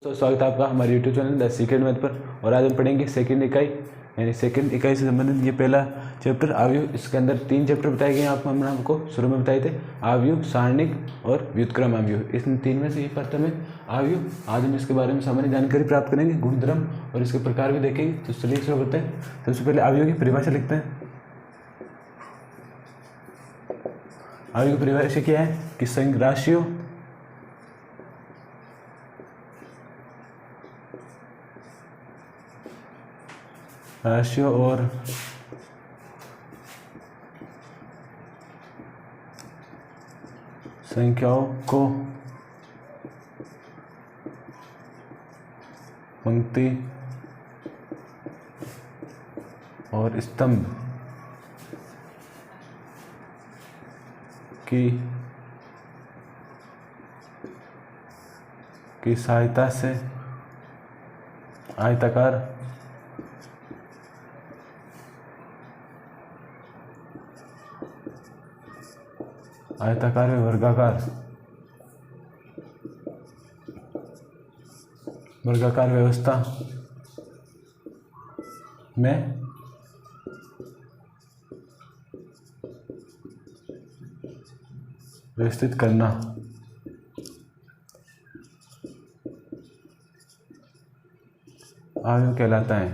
तो स्वागत है आपका हमारे YouTube channel the secret math पर। और आज हम पढ़ेंगे सेकंड इकाई यानी सेकंड इकाई से संबंधित ये पहला चैप्टर अवयव। इसके अंदर 3 चैप्टर बताए गए हैं। हमने आपको शुरू में बताए थे अवयव, सारणिक और व्युत्क्रम अवयव। इन 3 में से ये प्रथम है अवयव। आज हम इसके बारे में सामान्य जानकारी प्राप्त करेंगे, गुणधर्म और इसके प्रकार भी देखेंगे। तो चलिए शुरू करते हैं। सबसे पहले अवयव की परिभाषा लिखते हैं। अवयव की परिभाषा क्या है कि राशियों और संख्याओं को पंक्ति और स्तंभ की सहायता से आयताकार व वर्गाकार व्यवस्था में व्यवस्थित करना अवयव कहलाता है।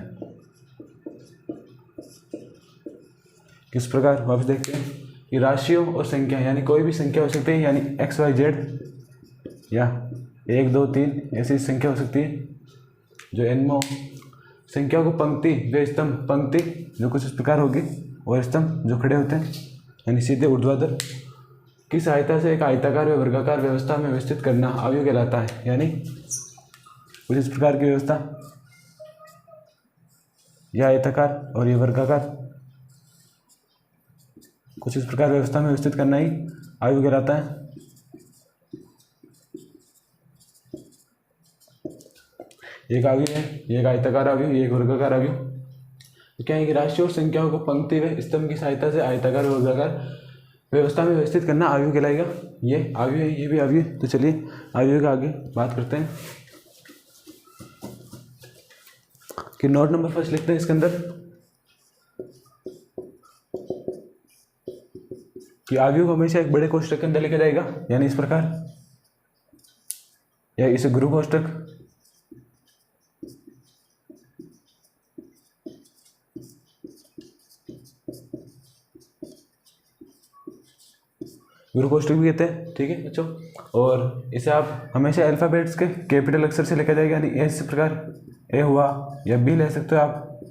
किस प्रकार वापस देखते हैं कि राशियों और संख्या यानी कोई भी संख्या हो सकती है, यानी एक्स वाई जेड या 1 2 3 ऐसी संख्या हो सकती है जो n में हो। संख्या को पंक्ति व स्तंभ, पंक्ति जो कुछ इस प्रकार होगी और स्तंभ जो खड़े होते हैं यानी सीधे ऊर्ध्वाधर की सहायता से एक आयताकार व वर्गाकार व्यवस्था में व्यवस्थित करना अवयव कहलाता है। यानी कुछ इस प्रकार की व्यवस्था, यह आयताकार और ये वर्गाकार, कुछ इस प्रकार व्यवस्था में व्यवस्थित करना ही अवयव कहलाता है। एक अवयव है, एक आयताकार अवयव, एक वर्गाकार अवयव। तो क्या है कि राशियों और संख्याओं को पंक्ति व स्तंभ की सहायता से आयताकार और वर्गाकार व्यवस्था में व्यवस्थित करना अवयव कहलाएगा। ये अवयव है, ये भी अवयव। तो चलिए अवयव का आगे बात करते हैं कि नोट नंबर फर्स्ट लिखते हैं इसके अंदर कि अवयव को हमेशा एक बड़े कोष्ठक के अंदर लिखा जाएगा, यानी इस प्रकार, या इसे गुरु कोष्ठक, गुरु कोष्ठक भी कहते हैं। ठीक है बच्चों। और इसे आप हमेशा अल्फाबेट्स के कैपिटल अक्षर से लिखा जाएगा, यानी इस प्रकार ए हुआ, या बी ले सकते हो आप,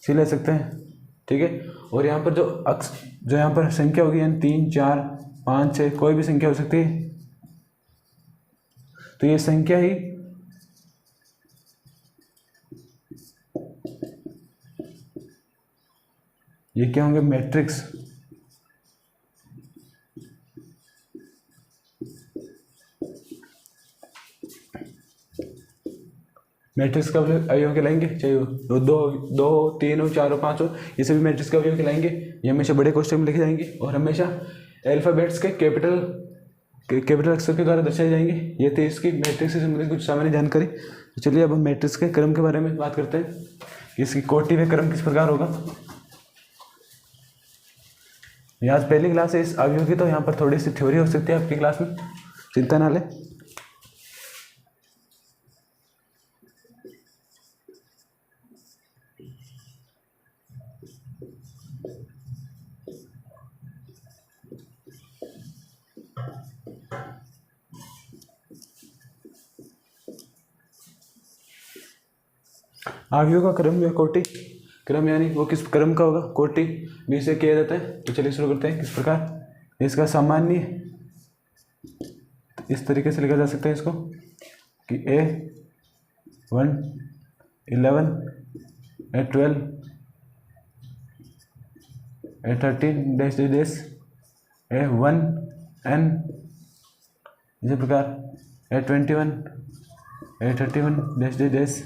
सी ले सकते हैं। ठीक है। और यहाँ पर जो यहाँ पर संख्या होगी, यानी 3 4 5 6 कोई भी संख्या हो सकती है। तो ये संख्या ही ये क्या होंगे, मैट्रिक्स। मैट्रिक्स का अवयव कहलाएंगे, चाहे दो 3 हो 4 हो 5 हो, ये सभी मैट्रिक्स का अवयव कहलाएंगे। ये हमेशा बड़े कोष्ठक में लिखे जाएंगे और हमेशा अल्फाबेट्स के कैपिटल अक्षर के द्वारा दर्शाए जाएंगे। ये थे इसकी मैट्रिक्स से संबंधित कुछ सामान्य जानकारी। तो चलिए अब हम मैट्रिक्स के क्रम के बारे में बात करते हैं कि इसकी कोटि व क्रम किस प्रकार होगा। आज पहली क्लास है इस अवयव की, तो यहाँ पर थोड़ी सी थ्योरी हो सकती है आपकी क्लास में, चिंता ना लें। अवयव का क्रम या कोटि, क्रम यानी वो किस क्रम का होगा, कोटि भी से किया जाता है। तो चलिए शुरू करते हैं। किस प्रकार इसका सामान्य इस तरीके से लिखा जा सकता है इसको कि A1 11 A12 A13 dash dash A1 N, इसी प्रकार A21 A31 dash dash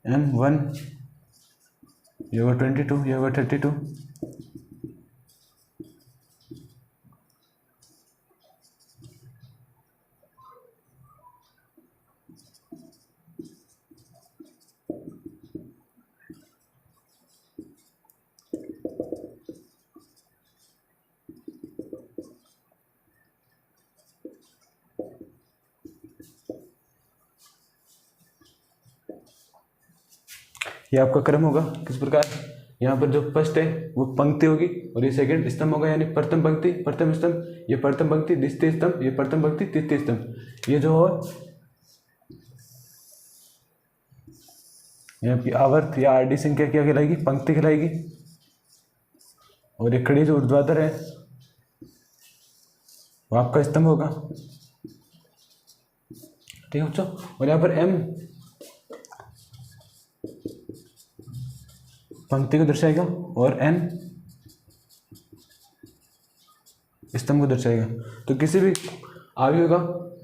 M1, ये होगा 22, ये होगा 32। ये आपका क्रम होगा किस प्रकार, यहाँ पर जो फर्स्ट है वो पंक्ति होगी और ये सेकंड स्तंभ होगा, यानी प्रथम पंक्ति प्रथम स्तंभ, ये प्रथम पंक्ति द्वितीय स्तंभ, ये प्रथम पंक्ति तृतीय स्तंभ। ये जो हो ये आपकी आवर्त या आरडी संख्या क्या कहलाएगी, पंक्ति कहलाएगी। और ये खड़ी जो ऊर्ध्वाधर है वो आपका स्तंभ होगा, ठीक है बच्चों। और यहाँ पर एम पंक्ति को दर्शाएगा और एन स्तंभ को दर्शाएगा। तो किसी भी आयु का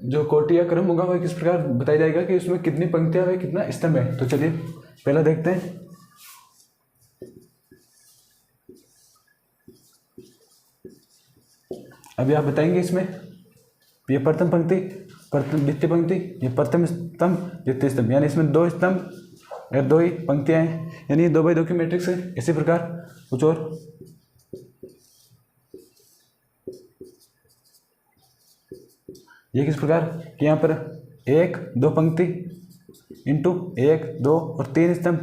जो कोटि या क्रम होगा वह किस प्रकार बताया जाएगा कि उसमें कितनी पंक्तियां है कितना स्तंभ है। तो चलिए पहला देखते हैं। अभी आप बताएंगे इसमें ये प्रथम पंक्ति प्रथम द्वितीय पंक्ति, ये प्रथम स्तंभ द्वितीय स्तंभ, यानी इसमें दो स्तंभ और दो ही पंक्तियां हैं, यानी 2x2 की मैट्रिक्स है। इसी प्रकार कुछ और ये किस प्रकार कि यहाँ पर 1 2 पंक्ति इंटू 1 2 और 3 स्तंभ,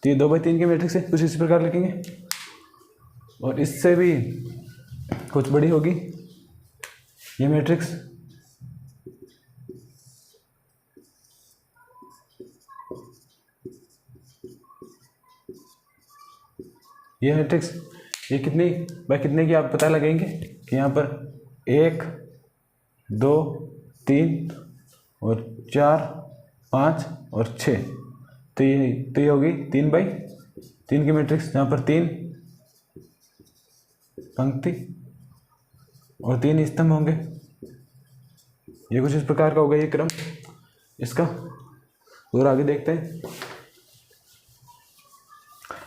तो ये 2x3 की मैट्रिक्स है। कुछ इसी प्रकार लिखेंगे और इससे भी कुछ बड़ी होगी ये मैट्रिक्स, ये मैट्रिक्स ये कितनी बाय कितने की आप पता लगाएंगे कि यहाँ पर 1 2 3 और 4 5 और 6, तो ये होगी 3x3 की मैट्रिक्स, जहाँ पर 3 पंक्ति और 3 स्तंभ होंगे। ये कुछ इस प्रकार का होगा ये क्रम इसका। और आगे देखते हैं,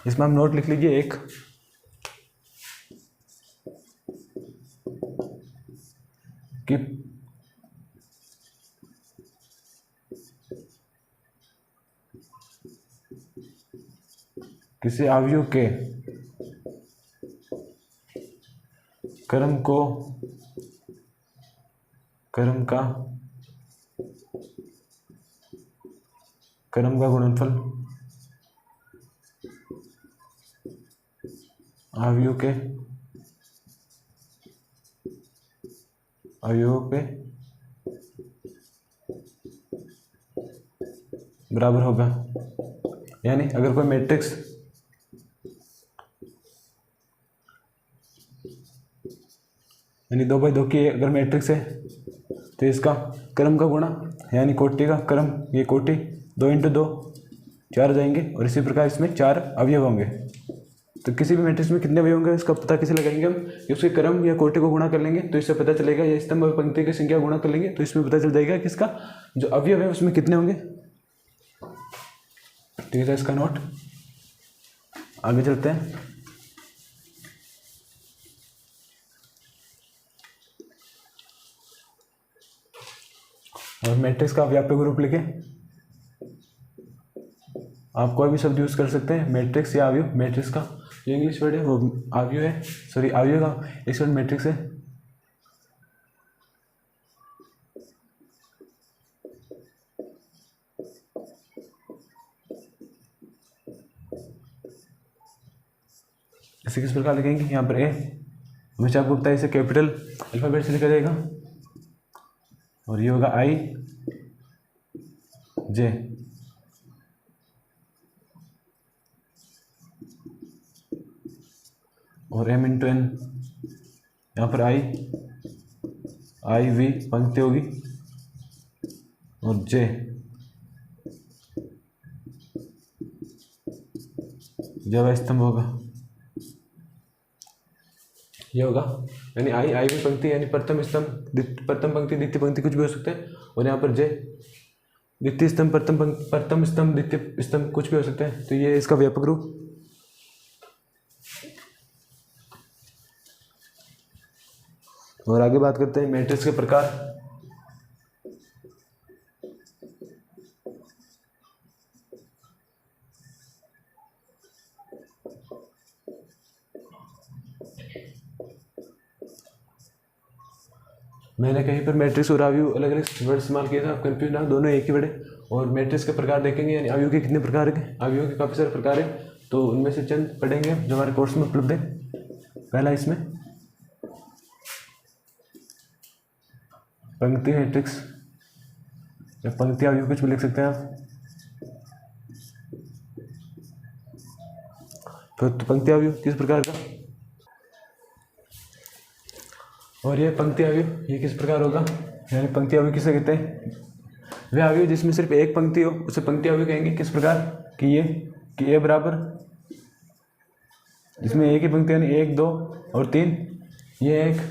इसमें हम नोट लिख लीजिए एक कि किसी अवयव के क्रम का गुणनफल अवयव के बराबर होगा। यानी अगर कोई मैट्रिक्स यानी 2x2 की अगर मैट्रिक्स है तो इसका क्रम का गुणा यानी कोटि का क्रम, ये कोटि 2 × 2 4 जाएंगे और इसी प्रकार इसमें 4 अवयव होंगे। तो किसी भी मैट्रिक्स में कितने अवयव होंगे इसका पता कैसे लगाएंगे हम, उसके क्रम या कोटि को गुणा कर लेंगे तो इससे पता चलेगा, या स्तंभ और पंक्ति की संख्या गुणा कर लेंगे तो इसमें पता चल जाएगा कि इसका जो अवयव है उसमें कितने होंगे। ठीक है, इसका नोट। आगे चलते हैं। और मैट्रिक्स का व्यापक रूप लिखें। आप कोई भी शब्द यूज कर सकते हैं, मैट्रिक्स या अवयव। मैट्रिक्स का जो इंग्लिश वर्ड है वो अवयव है, सॉरी अवयव का एक वर्ड मैट्रिक्स है। इसे किस प्रकार लिखेंगे, यहाँ पर ए हमेशा आपको पता है इसे कैपिटल अल्फाबेट से लिखा जाएगा और ये होगा आई जे। और एम इंटू एन, यहाँ पर आई वी पंक्ति होगी और जे जब स्तंभ होगा, ये होगा। यानी आई वी पंक्ति यानी प्रथम स्तंभ प्रथम पंक्ति द्वितीय पंक्ति कुछ भी हो सकते हैं, और यहाँ पर जे द्वितीय स्तंभ प्रथम स्तंभ द्वितीय स्तंभ कुछ भी हो सकते हैं। तो ये इसका व्यापक रूप। और आगे बात करते हैं मैट्रिक्स के प्रकार। मैंने कहीं पर मैट्रिक्स और अवयव अलग अलग वर्ड इस्तेमाल किए थे, आप कंफ्यूज ना, दोनों एक ही वर्ड है। और मैट्रिक्स के प्रकार देखेंगे, यानी अवयव के कितने प्रकार के, अवयव के काफ़ी सारे प्रकार हैं, तो उनमें से चंद पढ़ेंगे जो हमारे कोर्स में उपलब्ध है। पहला इसमें पंक्ति मैट्रिक्स या पंक्ति अवयव कुछ भी लिख सकते हैं आप। तो पंक्ति अवयव किस प्रकार का, और ये पंक्ति अवयव ये किस प्रकार होगा, यानी पंक्ति अवयव किसे कहते हैं, वे अवयव जिसमें सिर्फ एक पंक्ति हो उसे पंक्ति अवयव कहेंगे। किस प्रकार कि ये कि ए बराबर, जिसमें एक ही पंक्ति यानी 1 2 और 3, ये एक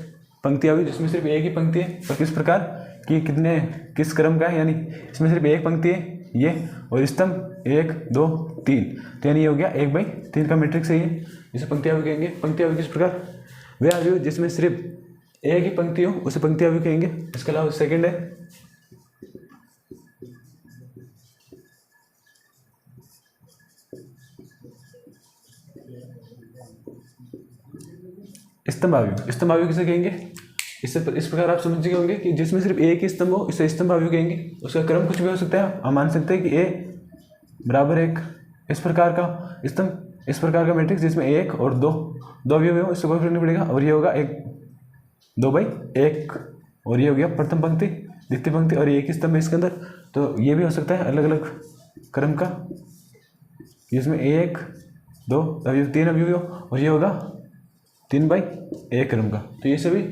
पंक्ति अवयव जिसमें सिर्फ एक ही पंक्ति है। और किस प्रकार कि कितने किस क्रम का है, यानी इसमें सिर्फ एक पंक्ति है ये, और स्तंभ 1 2 3, तो यानी ये हो गया 1/3 का मैट्रिक्स है ये, इसे पंक्ति अवयव कहेंगे। पंक्ति अवयव किस प्रकार, वे अवयव जिसमें सिर्फ एक ही पंक्ति हो उसे पंक्ति अवयव कहेंगे। इसके अलावा सेकंड है स्तंभ अवयव। स्तंभ अवयव किसे कहेंगे, इस प्रकार आप समझ गए होंगे कि जिसमें सिर्फ एक ही स्तंभ हो इसे स्तंभ अवयव कहेंगे। उसका क्रम कुछ भी हो सकता है, हम मान सकते हैं कि a बराबर 1, इस प्रकार का स्तंभ, इस प्रकार का मैट्रिक्स जिसमें 1 और 2 अवयव हो, इससे कोई फर्क नहीं पड़ेगा। और ये होगा 2/1, और ये हो गया प्रथम पंक्ति द्वितीय पंक्ति, और एक ही स्तंभ है इसके अंदर। तो ये भी हो सकता है अलग अलग क्रम का, जिसमें 1 2 अवयव 3 अवयव हो, और ये होगा 3/1 क्रम का। तो ये सभी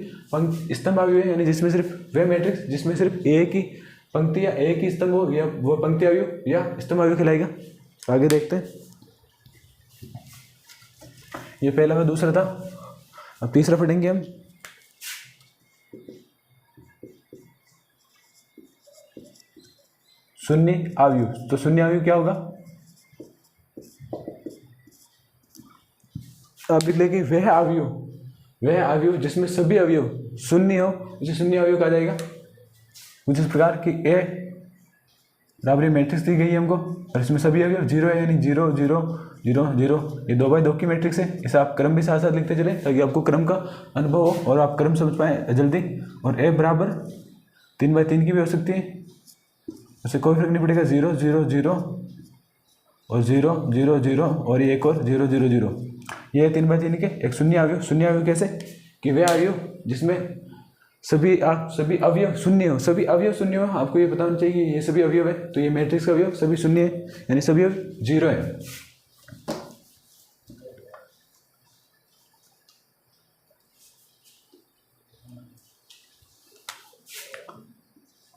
स्तंभ अवयव है, यानी जिसमें सिर्फ वे मैट्रिक्स जिसमें सिर्फ एक ही पंक्ति या एक ही स्तंभ हो, या वो पंक्ति अवयव या स्तंभ अवयव कहलाएगा। आगे देखते हैं, ये पहला में दूसरा था, अब तीसरा पढ़ेंगे हम। शून्य अवयव। तो शून्य अवयव क्या होगा, आप लिख लेंगे वह अवयव जिसमें सभी अवयव शून्य हो उसे शून्य अवयव कहा जाएगा। कुछ इस प्रकार कि ए बराबर मैट्रिक्स दी गई है हमको, और इसमें सभी अवयव 0 है, यानी 0 0 0 0, ये 2/2 की मैट्रिक्स है। इसे आप क्रम भी साथ साथ लिखते चले ताकि आपको क्रम का अनुभव हो और आप क्रम समझ पाए जल्दी। और ए बराबर 3/3 की भी हो सकती है, उसे कोई फर्क नहीं पड़ेगा, 0 0 0 और 0 0 0 और ये एक और 0 0 0, ये 3/3 के एक शून्य अवयव। शून्य अवयव कैसे कि वे अवयव जिसमें सभी अवयव शून्य हो, सभी अवयव शून्य हो, आपको ये पता होना चाहिए ये सभी अवयव है, तो ये मैट्रिक्स का अवयव सभी शून्य है, यानी सभी अवयव 0 है।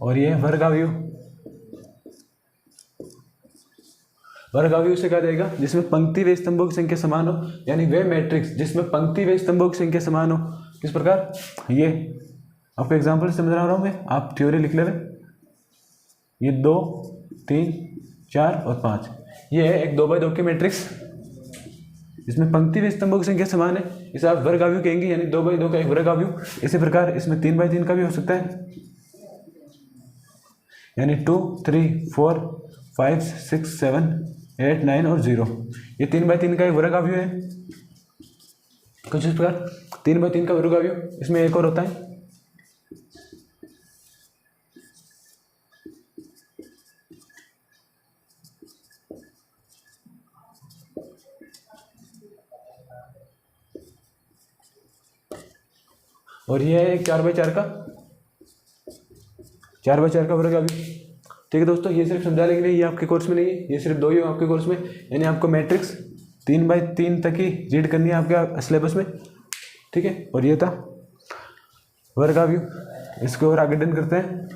और ये वर्ग अवयव। वर्ग अवयव से कहा जाएगा जिसमें पंक्ति व स्तंभों की संख्या समान हो, यानी वे मैट्रिक्स जिसमें पंक्ति व स्तंभों की संख्या समान हो। किस प्रकार, ये आपको एग्जांपल समझा रहा हूँ मैं, आप थ्योरी लिख ले। ये 2 3 4 और 5, ये है एक 2/2 की मैट्रिक्स जिसमें पंक्ति व स्तंभों की संख्या समान है, इसे आप वर्ग अवयव कहेंगे, यानी 2/2 का एक वर्ग अवयव। इसी प्रकार इसमें 3/3 का भी हो सकता है, यानी 2 3 4 5 6 7 8 9 और 0, ये 3/3 का एक वर्ग अवयव है। कुछ इस प्रकार 3/3 का वर्ग अवयव। इसमें एक और होता है, और ये है एक 4/4 का 4/4 का वर्ग अवयव। ठीक है दोस्तों, ये सिर्फ समझा लेंगे, ये आपके कोर्स में नहीं है, ये सिर्फ 2 ही हो आपके कोर्स में, यानी आपको मैट्रिक्स 3/3 तक ही रीड करनी है आपके सिलेबस में। ठीक है, और ये था वर्ग अवयव। इसको और आगे डन करते हैं,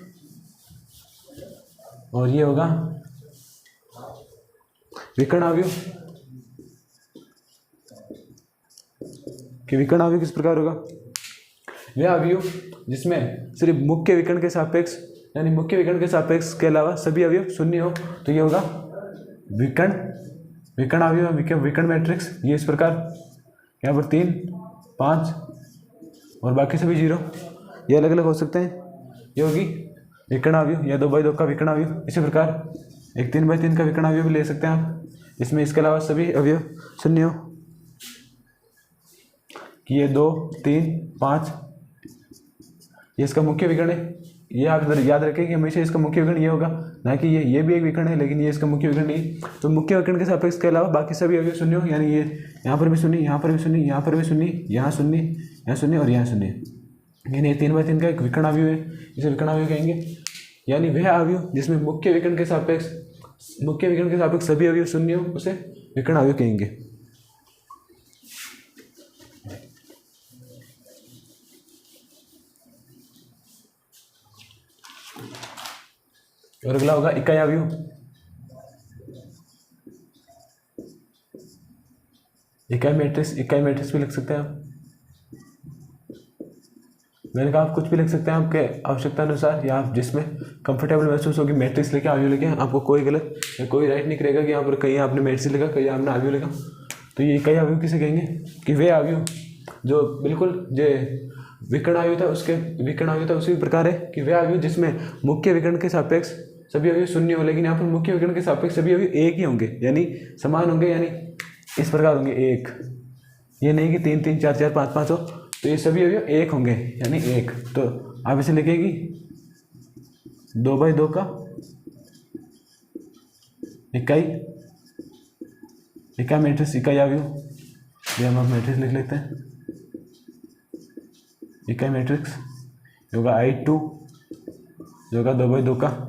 और ये होगा विकर्ण अवयव। कि विकर्ण अवयव किस प्रकार होगा, वह अवयव जिसमें सिर्फ मुख्य विकर्ण के सापेक्ष, यानी मुख्य विकर्ण के सापेक्ष के अलावा सभी अवयव शून्य हो, तो ये होगा विकर्ण अवयव, विकर्ण मैट्रिक्स। ये इस प्रकार यहाँ पर 3 5 और बाकी सभी 0, ये अलग अलग हो सकते हैं। ये होगी विकर्ण अवयव या 2/2 का विकर्ण अवयव। इसी प्रकार एक 3/3 का विकर्ण अवयव भी ले सकते हैं आप, इसमें इसके अलावा सभी अवयव शून्य हो, कि ये 2 3 5, ये इसका मुख्य विकर्ण है। ये आप याद रखें कि हमेशा इसका मुख्य विकर्ण ये होगा, ना कि ये भी एक विकर्ण है लेकिन ये इसका मुख्य विकर्ण नहीं। तो मुख्य विकर्ण के सापेक्ष के अलावा बाकी सभी अवयव शून्य हो, यानी ये यहाँ पर भी शून्य, यहाँ पर भी शून्य, यहाँ पर भी शून्य, यहाँ शून्य, यहाँ शून्य और यहाँ शून्य, यानी ये 3/3 का एक विकर्ण अवयव है, इसे विकर्ण अवयव कहेंगे। यानी वह अवयव जिसमें मुख्य विकर्ण के सापेक्ष सभी अवयव शून्य हो उसे विकर्ण अवयव कहेंगे। और अगला होगा इकाई अवयव। इकाई मैट्रिक्स भी लिख सकते हैं आप। मैंने कहा आप कुछ भी लिख सकते हैं आपके आवश्यकता अनुसार, या आप जिसमें कंफर्टेबल महसूस होगी मैट्रिक्स लेके अवयव लेके, आपको कोई गलत या कोई राइट नहीं करेगा कि यहाँ पर कहीं आपने मैट्रिक्स लिखा कहीं आपने अवयव लिखा। तो ये इकाई अवयव किसे कहेंगे कि वे अवयव जो बिल्कुल जो विकर्ण अवयव था उसी प्रकार है कि वे अवयव जिसमें मुख्य विकर्ण के सापेक्ष सभी अवयव शून्य हो, लेकिन यहाँ पर मुख्य विकर्ण के सापेक्ष सभी अवयव एक ही होंगे, यानी समान होंगे, यानी इस प्रकार होंगे एक। ये नहीं कि 3 3 4 4 5 5 हो, तो ये सभी अवयव एक होंगे यानी एक। तो आप इसे लिखेगी 2/2 का इकाई मैट्रिक्स इकाई अवयव। ये हम मैट्रिक्स लिख लेते हैं। इकाई मैट्रिक्स होगा I2 जो होगा 2/2 का,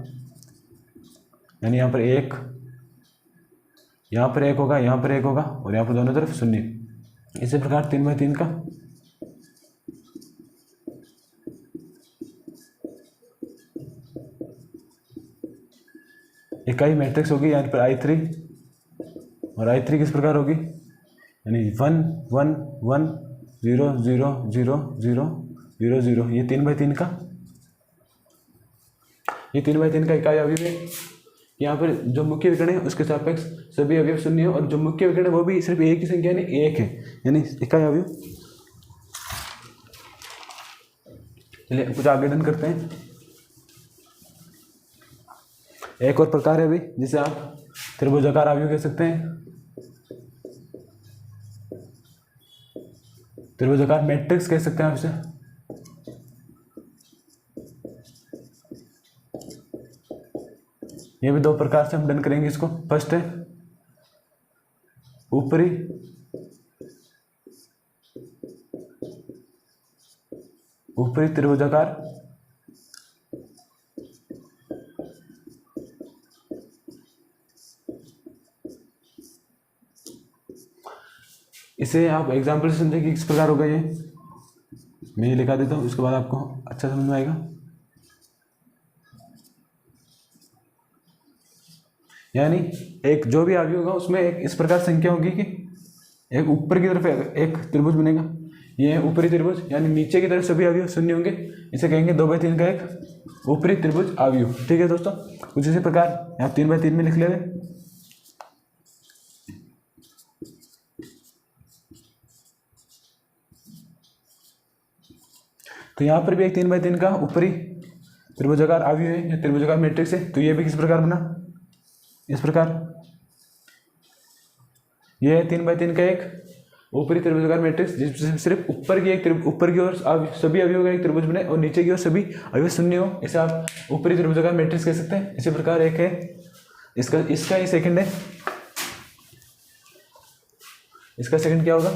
यानी यहाँ पर एक, यहाँ पर एक होगा, यहाँ पर एक होगा और यहाँ पर दोनों तरफ शून्य। इसी प्रकार 3/3 का इकाई मैट्रिक्स होगी, यहाँ पर I3 और I3 किस प्रकार होगी, यानी 1 1 1 0 0 0 0 0 0। ये 3/3 का इकाई अवयव है। यहाँ पर जो मुख्य विकर्ण है उसके सापेक्ष सभी अवयव शून्य है, और जो मुख्य विकर्ण है वो भी सिर्फ एक ही संख्या यानी एक है, यानी इकाई अवयव। चलिए कुछ आगे करते हैं। एक और प्रकार है अभी जिसे आप त्रिभुजाकार अवयव कह सकते हैं, त्रिभुजाकार मैट्रिक्स कह सकते हैं आप इसे। ये भी 2 प्रकार से हम डन करेंगे इसको। फर्स्ट है ऊपरी त्रिभुजाकार, इसे आप एग्जाम्पल से समझें कि किस प्रकार होगा। ये मैं ये लिखा देता हूँ, उसके बाद आपको अच्छा समझ में आएगा। यानी एक जो भी अवयव होगा उसमें एक इस प्रकार संख्या होगी कि एक ऊपर की तरफ एक त्रिभुज बनेगा, ये है ऊपरी त्रिभुज, यानी नीचे की तरफ सभी अवयव शून्य होंगे, इसे कहेंगे 2/3 का एक ऊपरी त्रिभुज अवयव। ठीक है दोस्तों, कुछ इसी प्रकार आप 3/3 में लिख लेंगे। तो यहाँ पर भी एक 3/3 का ऊपरी त्रिभुजाकार अवयव है या त्रिभुजाकार मैट्रिक्स है। तो ये भी किस प्रकार बना, इस प्रकार। ये है 3/3 का एक ऊपरी त्रिभुजाकार मैट्रिक्स जिसमें सिर्फ ऊपर की ओर सभी अवयवों का एक त्रिभुज बने और नीचे की ओर सभी अवयव शून्य हो, इसे आप ऊपरी त्रिभुजाकार मैट्रिक्स कह सकते हैं। इसी प्रकार एक है इसका ही सेकंड है, इसका सेकंड क्या होगा,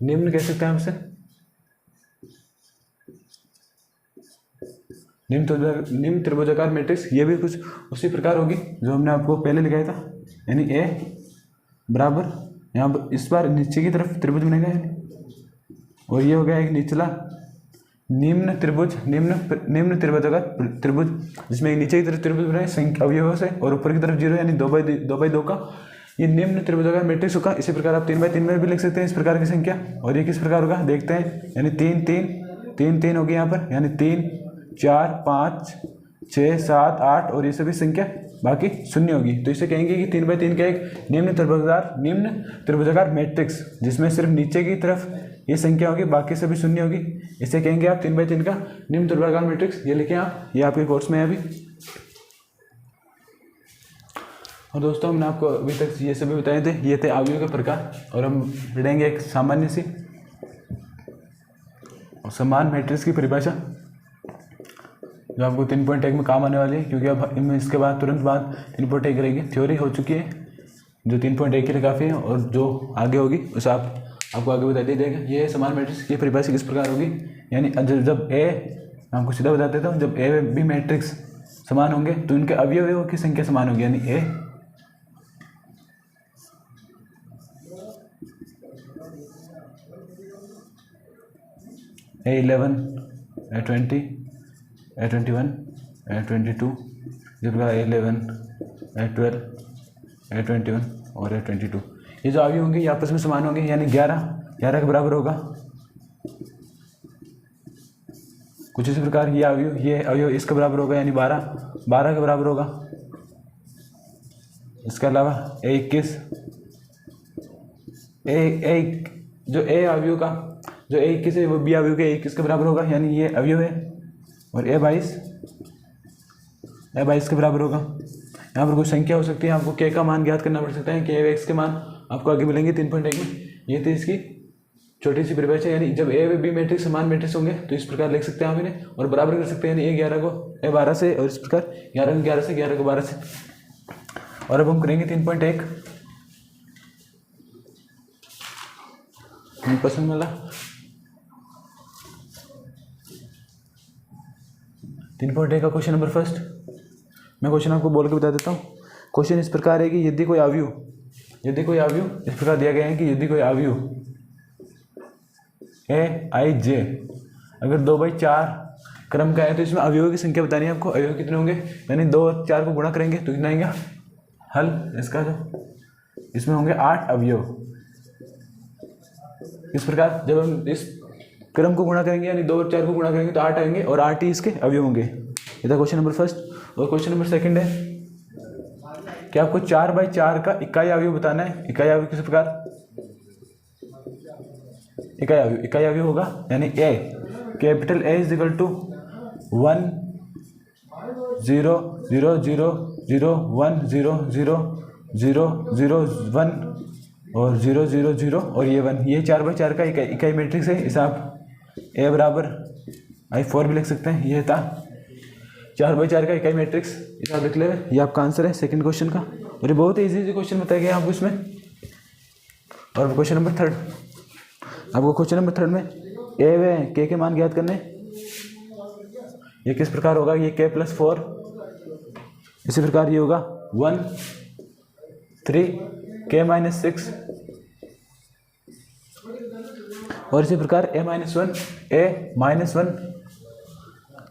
निम्न कह सकते हैं हम इसे। निम्न त्रिभुजाकार मैट्रिक्स ये भी कुछ उसी प्रकार होगी जो हमने आपको पहले लिखाया था, यानी ए बराबर यहाँ पर इस बार नीचे की तरफ त्रिभुज बनेगा, और ये हो गया एक निचला निम्न त्रिभुजाकार त्रिभुज जिसमें नीचे की तरफ त्रिभुज बने संख्या अवयवों से और ऊपर की तरफ 0 यानी 2/2 का ये निम्न त्रिभुजाकार मैट्रिक्स होगा। इसी प्रकार आप 3/3 में भी लिख सकते हैं इस प्रकार की संख्या। और ये किस प्रकार होगा देखते हैं, यानी 3 3 3 3 होगी यहाँ पर, यानी 3 4 5 6 7 8 और ये सभी संख्या बाकी शून्य होगी। तो इसे कहेंगे कि 3/3 का एक निम्न त्रिभुजाकार मैट्रिक्स जिसमें सिर्फ नीचे की तरफ ये संख्या होगी, बाकी सभी शून्य होगी। इसे कहेंगे आप 3/3 का निम्न ध्रुवाकार मैट्रिक्स। ये लिखें आप, ये आपके कोर्स में है अभी। और दोस्तों हमने आपको अभी तक ये सभी बताए थे, ये थे अवयव के प्रकार। और हम पढ़ेंगे एक सामान्य सी समान मैट्रिक्स की परिभाषा, जो आपको 3.1 में काम आने वाली है, क्योंकि अब हम इसके बाद तुरंत बाद 3.1 करेंगे। थ्योरी हो चुकी है जो 3.1 के लिए काफ़ी है, और जो आगे होगी उसे आपको आगे बता दिया जाएगा। ये समान मैट्रिक्स की परिभाषा किस प्रकार होगी, यानी जब ए, मैं आपको सीधा बता देता हूँ, जब ए बी मैट्रिक्स समान होंगे तो इनके अवयवों की संख्या समान होगी, यानी A11 A20 A21 A22, इसी प्रकार A11 A12 A21 और A22, ये जो अवयव होंगे ये आपस में समान होंगे, यानी 11 के बराबर होगा। कुछ इसी प्रकार ये अवयव इसके बराबर होगा, यानी 12 के बराबर होगा। इसके अलावा A21 जो A अवयव का जो A21 है वो B अवयव के A21 के बराबर होगा, यानी ये अवयव है। और A22 के बराबर होगा। यहाँ पर कुछ संख्या हो सकती है, आपको K का मान ज्ञात करना पड़ सकता है। K के मान आपको आगे मिलेंगे 3.1 में। ये थी इसकी छोटी सी परिभाषा, यानी जब A व B मैट्रिक्स समान मैट्रिक्स होंगे तो इस प्रकार लिख सकते हैं आप इन्हें, और बराबर कर सकते हैं, यानी A11 को A12 से, और इस प्रकार 11 को 11 से, 11 को 12 से। और अब हम करेंगे 3.1 पसंद वाला 3.1 का क्वेश्चन नंबर फर्स्ट। मैं क्वेश्चन आपको बोल के बता देता हूँ। क्वेश्चन इस प्रकार है कि यदि कोई अवयव इस प्रकार दिया गया है कि यदि कोई अवयव Aij अगर 2/4 क्रम का है तो इसमें अवयवों की संख्या बतानी है आपको। अवयव कितने होंगे, यानी 2 और 4 को गुणा करेंगे तो कितना आएगा हल इसका, जो इसमें होंगे 8 अवयव। इस प्रकार जब हम इस क्रम को गुणा करेंगे, यानी 2 और 4 को गुणा करेंगे तो 8 आएंगे, और 8 ही इसके अवयव होंगे। ये था क्वेश्चन नंबर फर्स्ट। और क्वेश्चन नंबर सेकंड है कि आपको 4/4 का इकाई अवयव बताना है। इकाई अवयव किस प्रकार, इकाई अवयव होगा, यानी A, capital A is equal to 1 0 0 0 0 1 0 0 0 0 1 और 0 0 0 और ये 1, ये 4/4 का इकाई मैट्रिक्स है। इसे आप A बराबर I4 भी लिख सकते हैं। ये था 4/4 का इकाई मैट्रिक्स, इसे आप लिख ले। ये आपका आंसर है सेकंड क्वेश्चन का। और ये बहुत इजी क्वेश्चन बताया गया आपको इसमें। और क्वेश्चन नंबर थर्ड, आपको क्वेश्चन नंबर थर्ड में A व K के मान ज्ञात करने। ये किस प्रकार होगा, ये K + 4, इसी प्रकार ये होगा 1 3 K - 6, और इसी प्रकार A - 1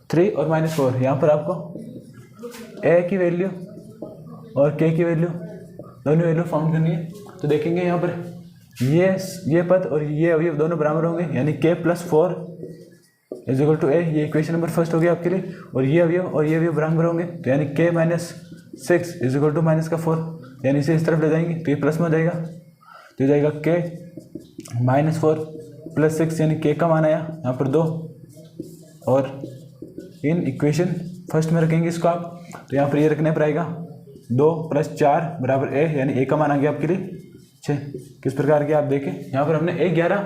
3 और -4। यहाँ पर आपको A की वैल्यू और K की वैल्यू दोनों वैल्यू फाउंड करनी है। तो देखेंगे यहाँ पर ये पद और ये अवयव दोनों बराबर होंगे, यानी K + 4 is equal to A। ये इक्वेशन नंबर फर्स्ट हो गया आपके लिए। और ये अवयव बराबर होंगे, तो यानी K - 6 इज इक्वल टू -4, यानी इसे इस तरफ ले जाएंगे तो ये प्लस में हो जाएगा। तो ये जाएगा K - 4 + 6, यानी K का मान आया यहाँ पर 2। और इन इक्वेशन फर्स्ट में रखेंगे इसको आप, तो यहाँ पर ये रखने पर आएगा 2 + 4 बराबर A, यानी A का मान आ गया आपके लिए 6। किस प्रकार के आप देखें, यहाँ पर हमने A11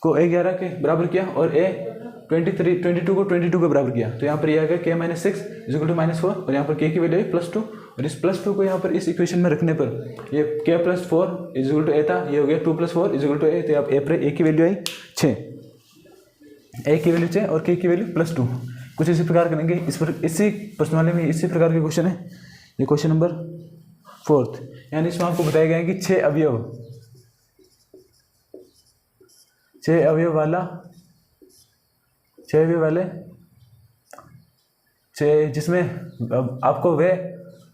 को A11 के बराबर किया और A22 को 22 के बराबर किया। तो यहाँ पर ये आ गया K - 6 इज इक्वल टू -4, और यहाँ पर K की वैल्यू है +2, और इस +2 को यहाँ पर इस इक्वेशन में रखने पर ये K + 4 is equal to A था, ये हो गया 2 + 4 इज इक्वल टू A। तो आप A की वैल्यू आई 6, A की वैल्यू 6 और K की वैल्यू +2। कुछ इसी प्रकार करेंगे। इसी प्रश्न वाले में इसी प्रकार के क्वेश्चन है। ये क्वेश्चन नंबर फोर्थ, यानी इसमें आपको बताया गया है कि 6 अवयव वाले जिसमें आपको वे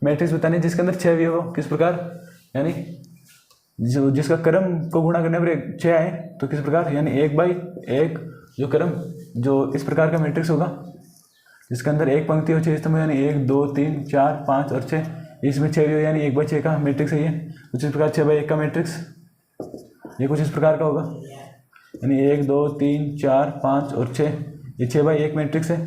मैट्रिक्स बताने जिसके अंदर 6 अवयव हो। किस प्रकार, यानी जिसका क्रम को गुणा करने पर 6 आए तो किस प्रकार, यानी 1/1 जो क्रम जो इस प्रकार का मैट्रिक्स होगा जिसके अंदर एक पंक्ति और 6 स्तंभ, यानी 1 2 3 4 5 और 6, इसमें 6 अवयव, यानी 1/6 का मैट्रिक्स है ये। कुछ इस प्रकार 6/1 का मैट्रिक्स, ये कुछ इस प्रकार का होगा। यानी 1 2 3 4 5 और 6, ये 6x1 मैट्रिक्स है।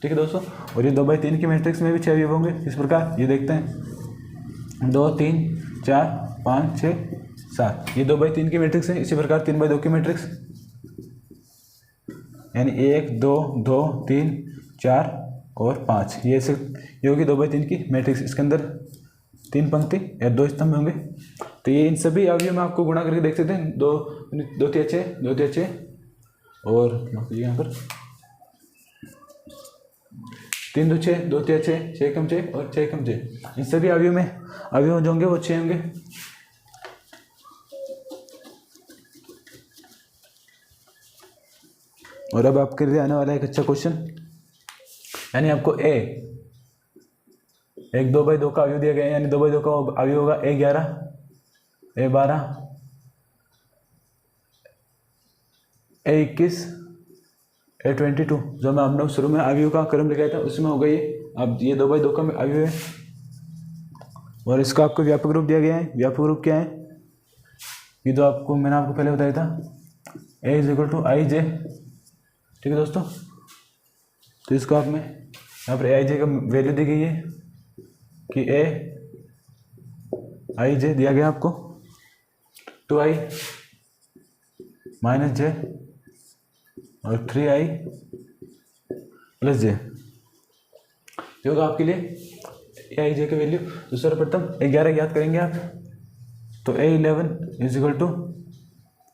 ठीक है दोस्तों, और ये 2x3 की मैट्रिक्स में भी 6 अवयव होंगे। इस प्रकार ये देखते हैं 2 3 4 5 6 7, ये 2x3 की मैट्रिक्स है। इसी प्रकार 3x2 की मैट्रिक्स, यानी 1 2 2 3 4 और 5, ये होगी 2x3 की मैट्रिक्स। इसके अंदर 3 पंक्ति या 2 स्तंभ होंगे। तो ये इन सभी अवयव में आपको गुणा करके देख सकते हैं। 2 2 3 6 2 3 6 और यहाँ पर 3 2 6 2 3 6 6 कम 6 और 6 कम 6, इन सभी अवयव में अवयव जो होंगे वो 6 होंगे। और अब आपके लिए आने वाला एक अच्छा क्वेश्चन, यानी आपको एक 2x2 का अवयव दिया गया है, यानी 2x2 का अवयव होगा A11 A12 A21 A22, जो मैं आपने शुरू में अवयव का क्रम लिखाया था उसमें होगा ये। अब ये 2x2 का अवयव है और इसका आपको व्यापक रूप दिया गया है। व्यापक रूप क्या है, ये तो आपको मैंने आपको पहले बताया था, A = IJ। ठीक है दोस्तों, तो इसको आप में यहाँ पर AIJ का वैल्यू दी गई है कि AIJ दिया गया आपको 2i - j और 3i + j, जो होगा आपके लिए AIJ के वैल्यू। तो सर्वप्रथम 11 याद करेंगे आप, तो A11 =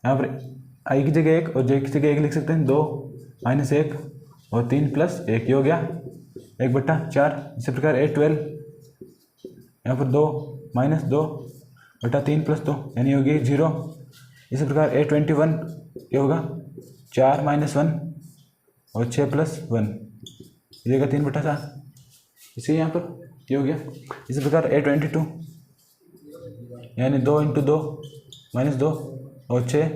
यहाँ पर i की जगह 1 और j की जगह 1 लिख सकते हैं। 2 - 1 और 3 + 1, ये हो गया 1/4। इसी प्रकार A12 यहाँ पर 2 - 2/3 + 2, यानी होगी 0। इसी प्रकार A21 क्या होगा 4 - 1 और 6 + 1, ये होगा 3/7, इसे यहाँ पर ये हो गया। इसी प्रकार A22 यानी 2 × 2 - 2 और 6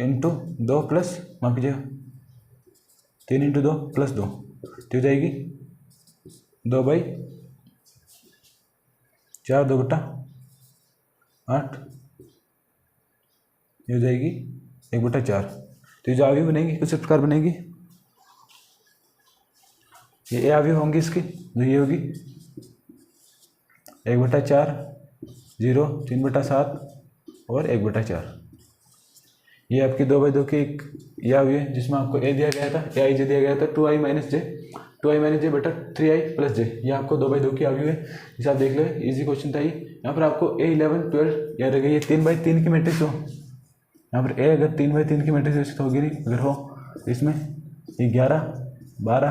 × 2 प्लस माफ कीजिएगा 3 × 2 + 2, तो हो जाएगी 2/4 2/8, ये हो जाएगी 1/4। तो ये जो अवयव बनेगी कुछ इस प्रकार बनेगी। ये अवयव होंगी इसकी, जो ये होगी 1/4 0 3/7 और 1/4। ये आपकी 2x2 की एक यह अवयव है जिसमें आपको A दिया गया था, AIJ दिया गया था 2i - j 3i + j, ये आपको 2x2 की अवयव है। इसे आप देख लो, इजी क्वेश्चन था ये। यहाँ पर आपको A11 12 याद रखिए, ये 3x3 की मैट्रिक्स हो। यहाँ पर A अगर 3x3 की मैट्रिक्स होगी नहीं, अगर हो इसमें ये 11 12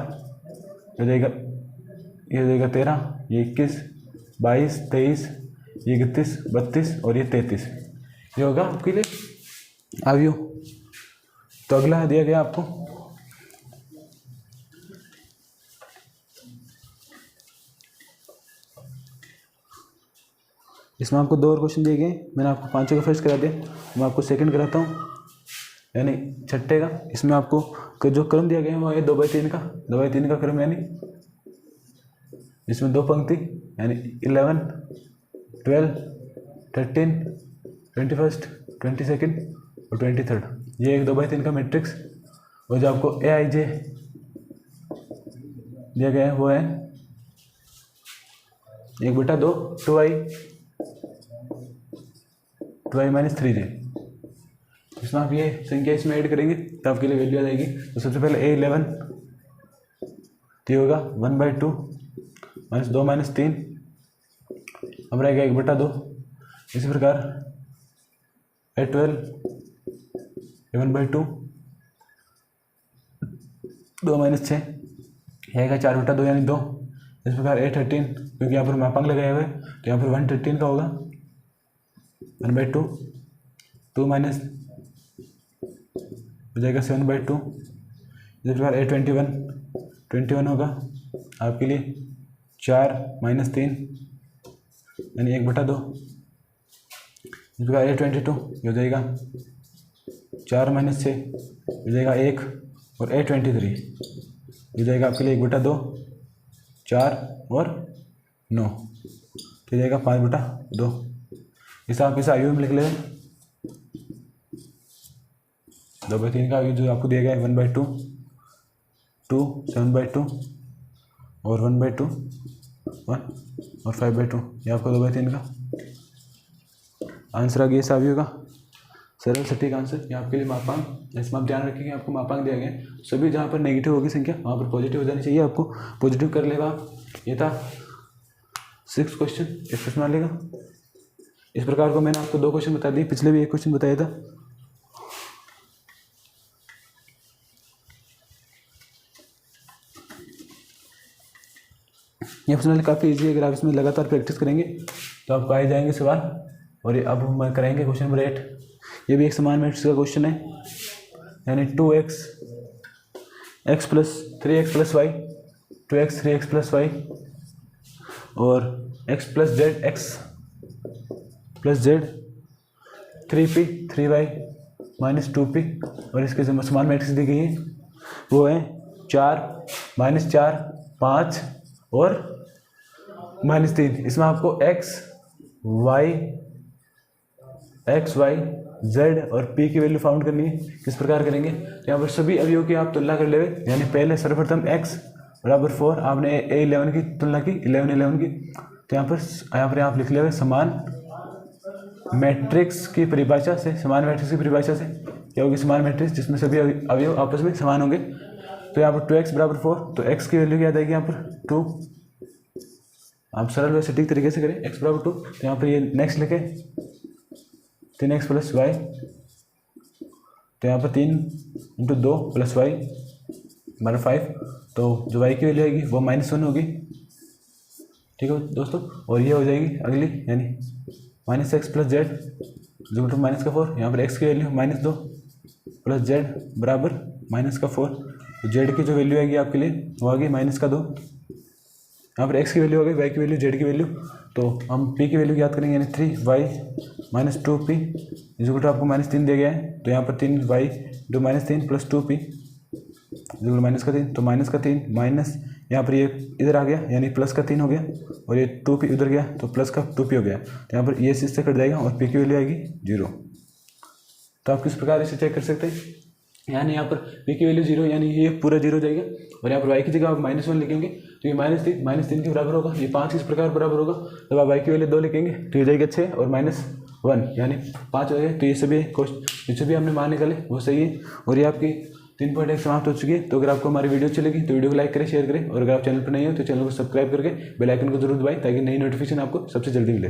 हो जाएगा, ये हो जाएगा 13, ये 21 22 23, ये 31 32 और ये 33, ये होगा आपके लिए अवयव। तो अगला दिया गया आपको इसमें आपको 2 और क्वेश्चन दिए गए। मैंने आपको 5 का फर्स्ट करा दिया, मैं आपको सेकंड कराता हूँ, यानी छठे का। इसमें आपको जो क्रम दिया गया है वो है 2x3 का, 2x3 का क्रम, यानी इसमें 2 पंक्ति, यानी 11 12 13 21 22 और 23, ये एक 2x3 का मैट्रिक्स। और जो आपको AIJ दिया गया है वो है 1/2 2i - 3j। इसमें आप ये संख्या इसमें ऐड करेंगे तो आपके लिए वैल्यू आ जाएगी। तो सबसे पहले A11 तो होगा 1/2 - 2 - 3, अब रहेगा 1/2। इसी प्रकार A12 1/2 2 - 6 रहेगा 4/2 यानी 2। इस प्रकार A13, क्योंकि यहाँ पर मापांक लगाए हुए तो यहाँ पर 113 का होगा 1/2 2 माइनस हो जाएगा 7/2। इसी प्रकार A21 होगा आपके लिए 4 - 3 यानी 1/2। इस प्रकार A22 हो जाएगा 4 - 6 हो जाएगा 1 और A23 हो जाएगा आपके लिए 1/2 4 और 9 हो जाएगा 5/2। इसे आप इसे आयु में लिख लें। 2/3 का जो आपको दिया गया है 1/2, 2 7/2 और 1/2 1 और 5/2, ये आपका 2/3 का आंसर आ गया। ऐसा भी होगा सरल सटीक आंसर। ये आपके लिए मापांक, इसमें आप ध्यान रखेंगे आपको मापांक दिया गया है, सभी जहाँ पर नेगेटिव होगी संख्या वहाँ पर पॉजिटिव हो जानी चाहिए, आपको पॉजिटिव कर लेगा आप। ये था 6 क्वेश्चन, इस क्वेश्चन मान लेगा। इस प्रकार को मैंने आपको 2 क्वेश्चन बता दिए, पिछले भी एक क्वेश्चन बताया था। ये ऑप्शनल काफ़ी इजी है, अगर आप इसमें लगातार प्रैक्टिस करेंगे तो आपको आए जाएंगे सवाल। और ये अब हम करेंगे क्वेश्चन नंबर 8। ये भी एक समान मैट्रिक्स का क्वेश्चन है, यानी 2x x plus 3x plus y, 2x 3x plus y और x plus z x plus z 3p 3y minus 2p। और इसके जो समान मैट्रिक्स दी गई है वो है 4 -4 5 और -3। इसमें आपको x y z और p की वैल्यू फाउंड करनी है। किस प्रकार करेंगे, यहाँ पर सभी अवयवों की आप तुलना कर लेंगे, यानी पहले सर्वप्रथम x बराबर 4, आपने a11 की तुलना की 11 की, तो यहाँ पर आप लिख लेंगे समान मैट्रिक्स की परिभाषा से। समान मैट्रिक्स की परिभाषा से क्या होगी, समान मैट्रिक्स जिसमें सभी अवयव आपस में समान होंगे। तो यहाँ पर 2x बराबर 4, तो x की वैल्यू क्या आ जाएगी यहाँ पर 2। आप सरल व सटीक तरीके से करें, x बराबर 2, तो यहाँ पर ये नेक्स्ट लिखे 3x प्लस वाई, तो यहाँ पर 3 × 2 प्लस वाई बराबर 5, तो जो y की वैल्यू आएगी वो -1 होगी। ठीक है दोस्तों, और ये हो जाएगी अगली, यानी -x प्लस जेड जो -4, यहाँ पर x की वैल्यू -2 प्लस जेड बराबर -4, तो जेड की जो वैल्यू आएगी आपके लिए वो आएगी -2। यहाँ पर x की वैल्यू हो गई, y की वैल्यू, z की वैल्यू, तो हम p की वैल्यू याद करेंगे, यानी 3y माइनस 2p जो आपको -3 दिया गया है, तो यहाँ पर 3y जो -3 प्लस 2p जो -3, तो -3 माइनस यहाँ पर ये इधर आ गया, यानी +3 हो गया, और ये 2p उधर गया तो +2p हो गया, तो यहाँ पर ये इससे कट जाएगा और p की वैल्यू आएगी 0। तो आप किस प्रकार इसे चेक कर सकते हैं, यानी यहाँ पर p की वैल्यू 0, यानी ये पूरा 0 हो जाएगा, और यहाँ पर y की जगह आप -1 लिखेंगे तो ये -3 के बराबर होगा। ये 5 किस प्रकार बराबर होगा, जब आप y की वैल्यू 2 लिखेंगे तो ये जाएगा 6 और -1 यानी 5 हो जाएगा। तो ये सभी हमने मान निकाले वो सही है, और ये आपकी 3.1 समाप्त हो चुकी है। तो अगर आपको हमारी वीडियो चलेगी तो वीडियो को लाइक करें, शेयर करें, और अगर आप चैनल पर नहीं हो तो चैनल को सब्सक्राइब करके बेल आइकन को जरूर दबाएं ताकि नई नोटिफिकेशन आपको सबसे जल्दी मिले।